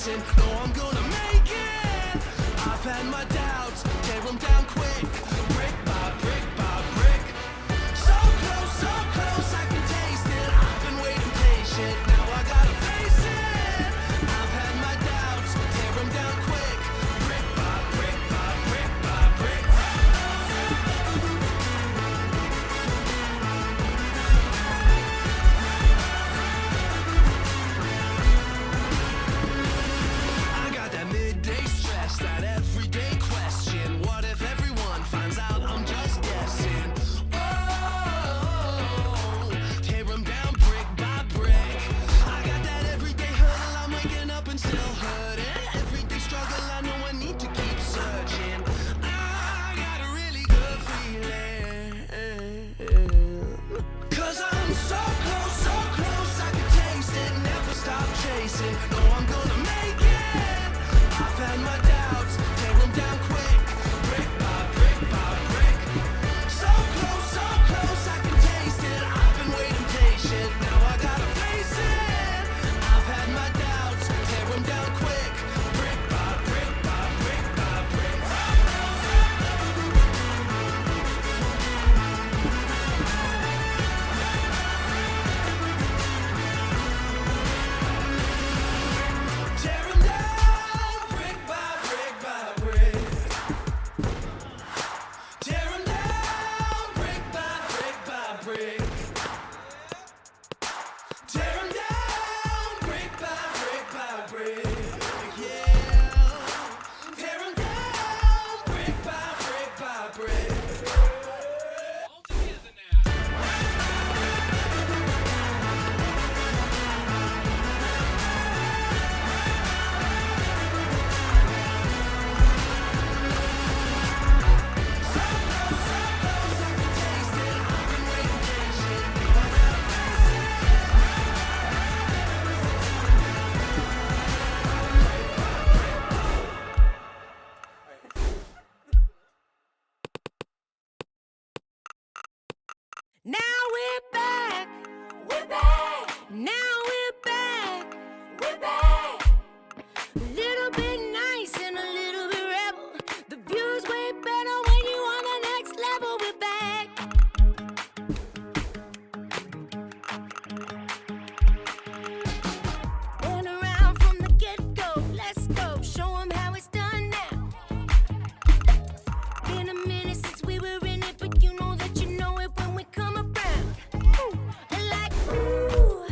chasing. No, I'm gonna make it. I've had my doubts, tear them down quick, brick by brick by brick. So close, I can taste it. I've been waiting patient, now I gotta face it. I've had my doubts, tear them down quick, brick by brick by brick by brick. I got that midday stress, that everyday question. What if everyone finds out I'm just guessing? Oh, tear them down brick by brick. I got that everyday hurdle, I'm waking up and still hurting. Everyday struggle, I know I need to keep searching. I got a really good feeling, 'cause I'm so close, I can taste it. Never stop chasing, no, I'm gonna make it. I've had my doubts, tear them down quick, brick by brick by brick. So close, I can taste it. I've been waiting patient, now I gotta face it. I've had my doubts, tear them down quick, brick by brick by brick by brick. Tear them down brick by brick by brick. Tear them down brick by brick by brick. Tear them down brick by brick by brick. Yeah. Tear them down brick by brick by brick. All together now. Now we're back. We're back. Now we're back. We're back. A little bit nice and a little bit rebel. The view's way better when you on the next level. We're back. Been around from the get-go. Let's go. Show 'em how it's done now. Been a minute since we were in it, but you know that you know it when we come around. Like, ooh,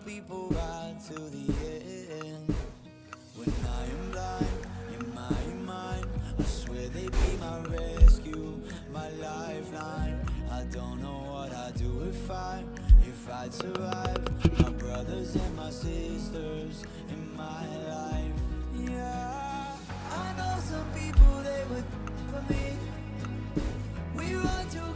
people ride to the end. When I am blind, in my mind, I swear they be my rescue, my lifeline. I don't know what I'd do if I'd survive. My brothers and my sisters in my life. Yeah, I know some people, they would for me. We run together.